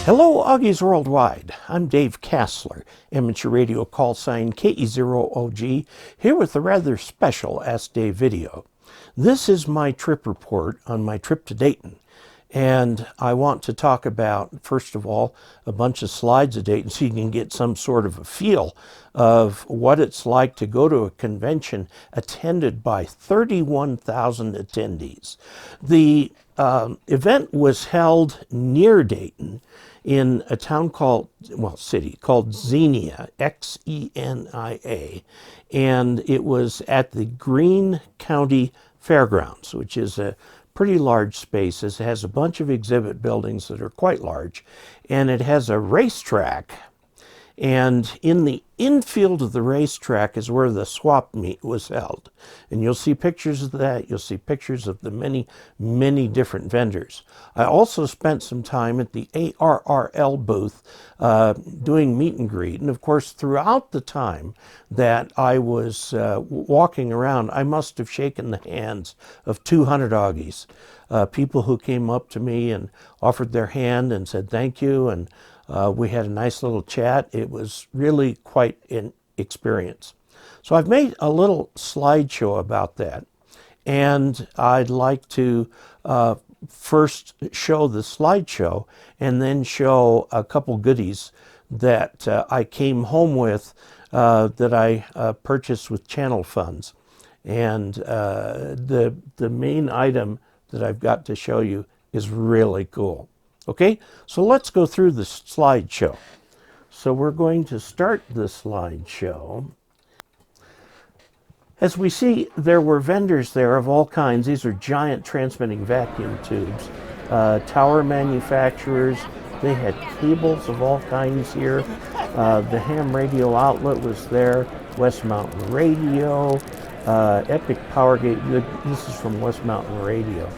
Hello, Augies Worldwide. I'm Dave Kassler, amateur radio call sign KE0OG, here with a rather special Ask Dave video. This is my trip report on my trip to Dayton. And I want to talk about, first of all, a bunch of slides of Dayton so you can get some sort of a feel of what it's like to go to a convention attended by 31,000 attendees. The event was held near Dayton in a town city called Xenia, Xenia, and it was at the Greene County Fairgrounds, which is a pretty large space. It has a bunch of exhibit buildings that are quite large, and it has a racetrack. And in the infield of the racetrack is where the swap meet was held. And you'll see pictures of that. You'll see pictures of the many, many different vendors. I also spent some time at the ARRL booth doing meet and greet. And of course, throughout the time that I was walking around, I must have shaken the hands of 200 Augies. People who came up to me and offered their hand and said thank you, and we had a nice little chat. It was really quite an experience. So I've made a little slideshow about that, and I'd like to first show the slideshow and then show a couple goodies that I came home with that I purchased with channel funds. And the main item that I've got to show you is really cool. Okay, so let's go through the slideshow. So we're going to start the slideshow. As we see, there were vendors there of all kinds. These are giant transmitting vacuum tubes. Tower manufacturers, they had cables of all kinds here. The ham radio outlet was there. West Mountain Radio, Epic Powergate. This is from West Mountain Radio.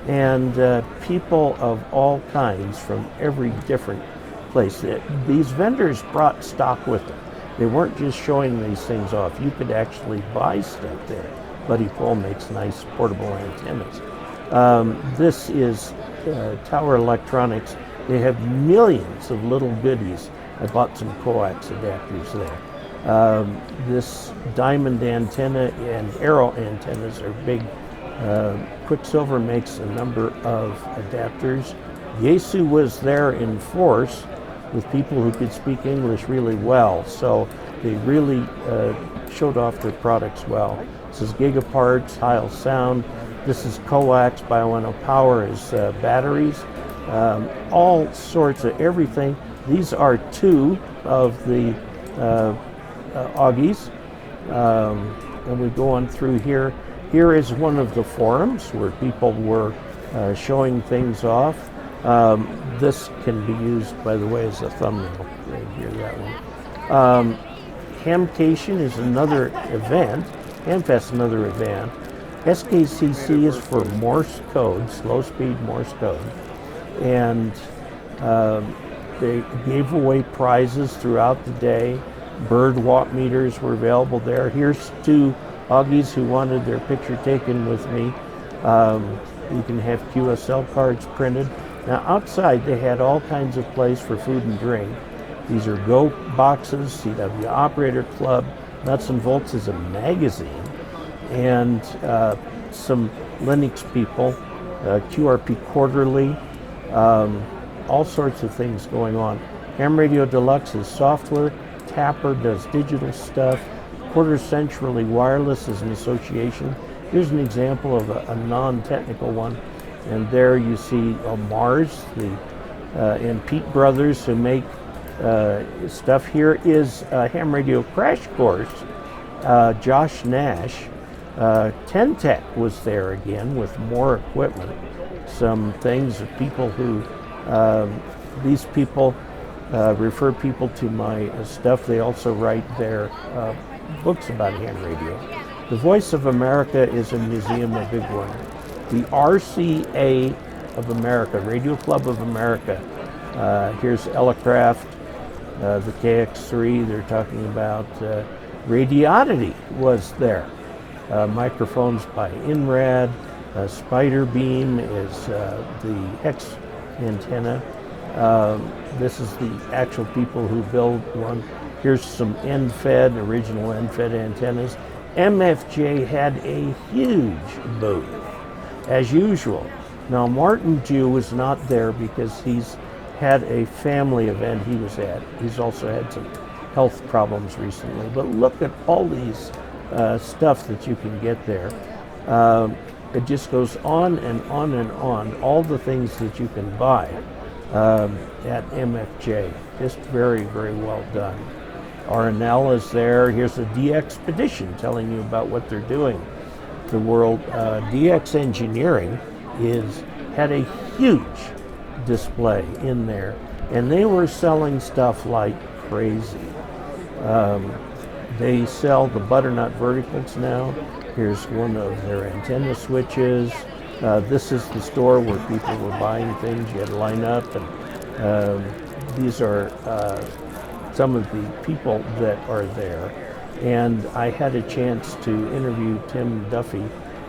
And people of all kinds from every different place. These vendors brought stock with them. They weren't just showing these things off. You could actually buy stuff there. Buddy Pohl makes nice portable antennas. This is Tower Electronics. They have millions of little goodies. I bought some coax adapters there. This diamond antenna and arrow antennas are big. Quicksilver makes a number of adapters. Yaesu was there in force with people who could speak English really well, so they really showed off their products well. This is Gigaparts, Heil Sound. This is coax, Bioenno Power is batteries. All sorts of everything. These are two of the Augies. And we go on through here. Here is one of the forums where people were showing things off. This can be used, by the way, as a thumbnail. Right here, that one. Hamcation is another event. Hamfest, another event. SKCC is for Morse code, slow-speed Morse code. And they gave away prizes throughout the day. Bird walk meters were available there. Here's two Augies who wanted their picture taken with me. You can have QSL cards printed. Now outside they had all kinds of place for food and drink. These are Go boxes, CW Operator Club, Nuts and Bolts is a magazine, and some Linux people, QRP Quarterly, all sorts of things going on. Ham Radio Deluxe is software. Tapper does digital stuff. Quarter Century Wireless is an association. Here's an example of a non-technical one. And there you see Mars, and Pete Brothers who make stuff. Here is Ham Radio Crash Course. Josh Nash. Tentech was there again with more equipment. Some things of people who, these people refer people to my stuff. They also write their books about ham radio. The Voice of America is a museum, a big one. The RCA of America, Radio Club of America. Here's Elecraft, the KX3. They're talking about Radioddity was there. Microphones by INRAD. Spider Beam is the Hex antenna. This is the actual people who build one. Here's some end-fed, original end-fed antennas. MFJ had a huge booth, as usual. Now, Martin Jew was not there because he's had a family event he was at. He's also had some health problems recently. But look at all these stuff that you can get there. It just goes on and on and on. All the things that you can buy at MFJ. Just very, very well done. RNL is there. Here's a DXpedition telling you about what they're doing. The world DX Engineering had a huge display in there, and they were selling stuff like crazy. They sell the butternut verticals now. Here's one of their antenna switches. This is the store where people were buying things. You had to line up, and these are some of the people that are there. And I had a chance to interview Tim Duffy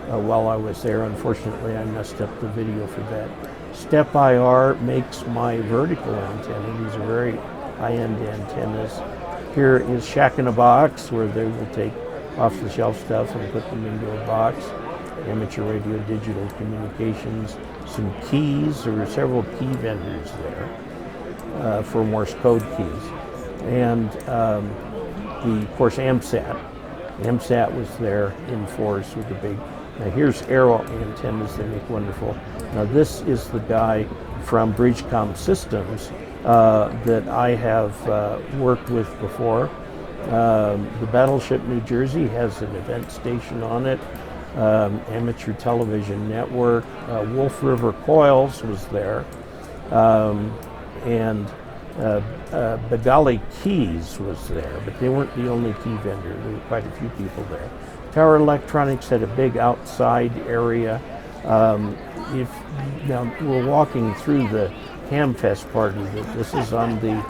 while I was there. Unfortunately, I messed up the video for that. Step IR makes my vertical antenna. These are very high-end antennas. Here is Shack in a Box, where they will take off-the-shelf stuff and put them into a box. Amateur radio, digital communications, some keys. There were several key vendors there for Morse code keys. And of course, AMSAT. AMSAT was there in force with the big. Now here's Arrow antennas. They make wonderful. Now this is the guy from Bridgecom Systems that I have worked with before. The Battleship New Jersey has an event station on it. Amateur Television Network. Wolf River Coils was there. And Bengali Keys was there, but they weren't the only key vendor. There were quite a few people there. Tower Electronics had a big outside area. Now we're walking through the Hamfest part of it. This is on the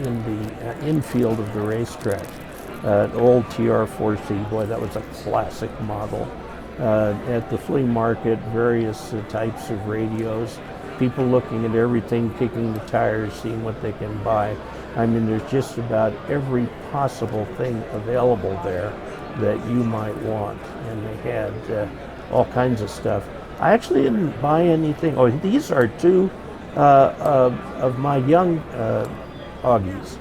in the infield of the racetrack. Old TR4C, boy, that was a classic model. At the flea market, various types of radios. People looking at everything, kicking the tires, seeing what they can buy. I mean, there's just about every possible thing available there that you might want. And they had all kinds of stuff. I actually didn't buy anything. Oh, these are two of my young Augies.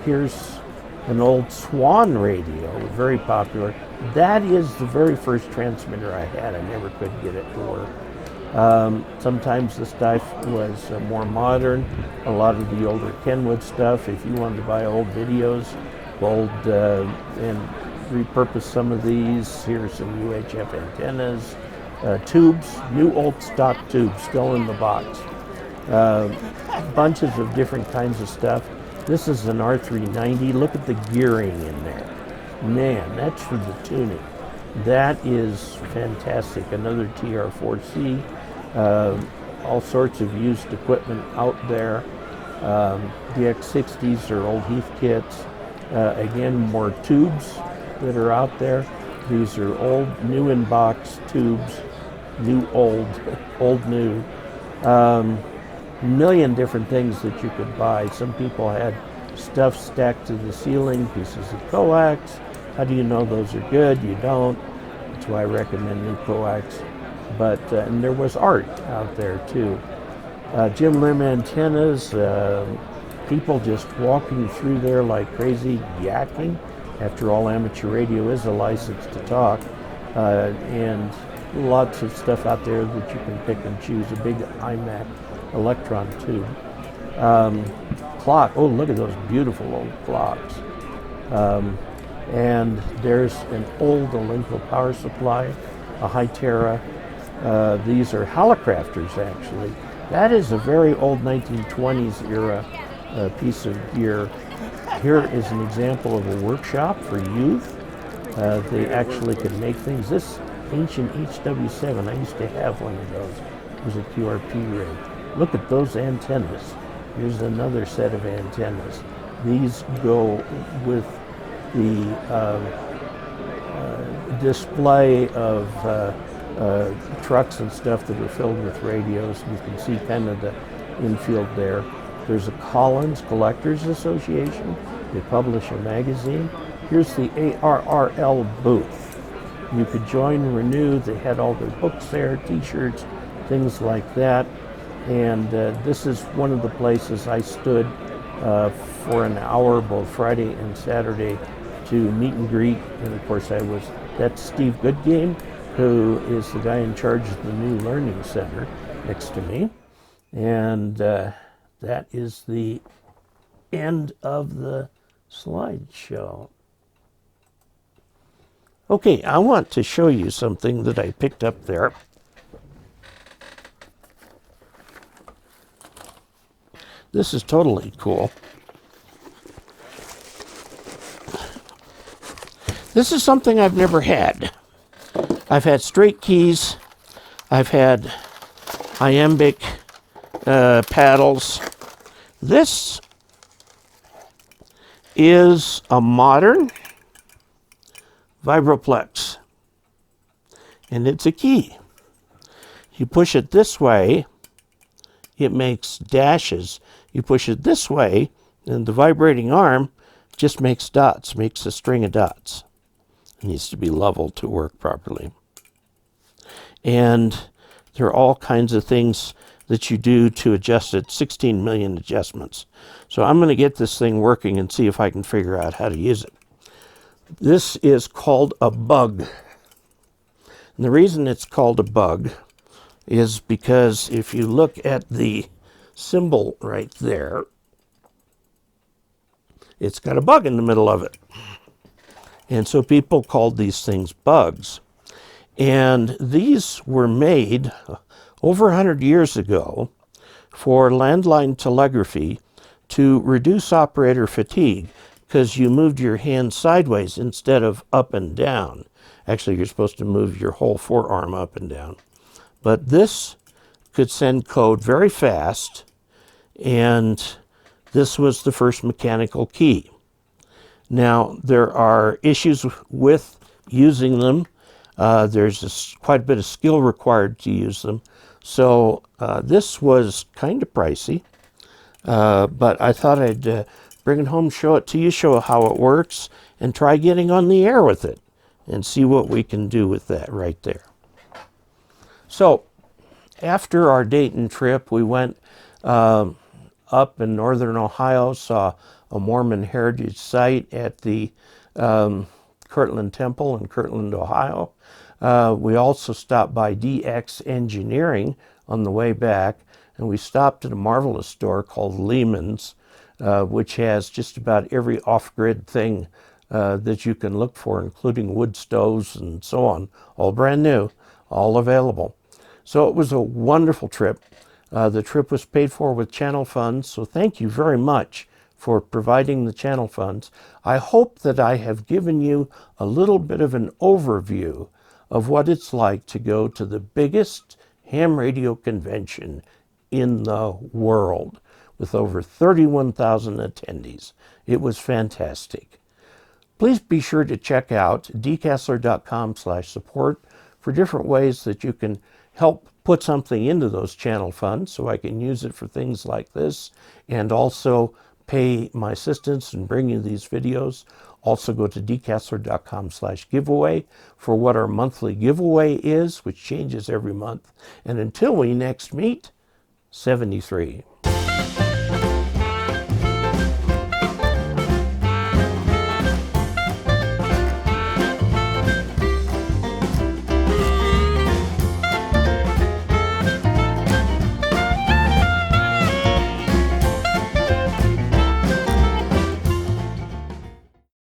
Here's an old Swan radio, very popular. That is the very first transmitter I had. I never could get it to work. Sometimes the stuff was more modern. A lot of the older Kenwood stuff, if you wanted to buy old videos, and repurpose some of these. Here's some UHF antennas, tubes, new old stock tubes still in the box. Bunches of different kinds of stuff. This is an R390. Look at the gearing in there. Man, that's for the tuning. That is fantastic. Another TR4C. All sorts of used equipment out there. The X60s are old Heath kits. Again, more tubes that are out there. These are old, new in box tubes. New, old, old, new. Million different things that you could buy. Some people had stuff stacked to the ceiling, pieces of coax. How do you know those are good? You don't. That's why I recommend new coax. But and there was art out there too. Jim Lim antennas. People just walking through there like crazy, yakking. After all, amateur radio is a license to talk, and lots of stuff out there that you can pick and choose. A big iMac electron tube. Clock. Oh, look at those beautiful old clocks. And there's an old Elenco power supply, a Hytera. These are Hallicrafters, actually. That is a very old 1920s era piece of gear. Here is an example of a workshop for youth. They actually could make things. This ancient HW7, I used to have one of those. It was a QRP rig. Look at those antennas. Here's another set of antennas. These go with the display of trucks and stuff that are filled with radios. You can see kind of the infield there. There's a Collins Collectors Association. They publish a magazine. Here's the ARRL booth. You could join and renew. They had all their books there, t-shirts, things like that. And this is one of the places I stood for an hour, both Friday and Saturday, to meet and greet. And of course, that's Steve Goodgame, who is the guy in charge of the new Learning Center next to me. And that is the end of the slideshow. Okay, I want to show you something that I picked up there. This is totally cool. This is something I've never had. I've had straight keys. I've had iambic paddles. This is a modern Vibroplex, and it's a key. You push it this way, it makes dashes. You push it this way, and the vibrating arm just makes dots, makes a string of dots. It needs to be leveled to work properly. And there are all kinds of things that you do to adjust it, 16 million adjustments. So I'm going to get this thing working and see if I can figure out how to use it. This is called a bug. And the reason it's called a bug is because if you look at the symbol right there, it's got a bug in the middle of it. And so people called these things bugs. And these were made over 100 years ago for landline telegraphy to reduce operator fatigue, because you moved your hand sideways instead of up and down. Actually, you're supposed to move your whole forearm up and down. But this could send code very fast, and this was the first mechanical key. Now, there are issues with using them. There's quite a bit of skill required to use them. So this was kind of pricey, but I thought I'd bring it home, show it to you, show how it works, and try getting on the air with it and see what we can do with that right there. So after our Dayton trip, we went up in northern Ohio, saw a Mormon heritage site at the Kirtland Temple in Kirtland, Ohio. We also stopped by DX Engineering on the way back, and we stopped at a marvelous store called Lehman's, which has just about every off-grid thing that you can look for, including wood stoves and so on, all brand new, all available. So it was a wonderful trip. The trip was paid for with channel funds, so thank you very much for providing the channel funds. I hope that I have given you a little bit of an overview of what it's like to go to the biggest ham radio convention in the world with over 31,000 attendees. It was fantastic. Please be sure to check out dcasler.com/support for different ways that you can help put something into those channel funds so I can use it for things like this, and also pay my assistants in bringing these videos. Also go to dcasler.com/giveaway for what our monthly giveaway is, which changes every month. And until we next meet, 73.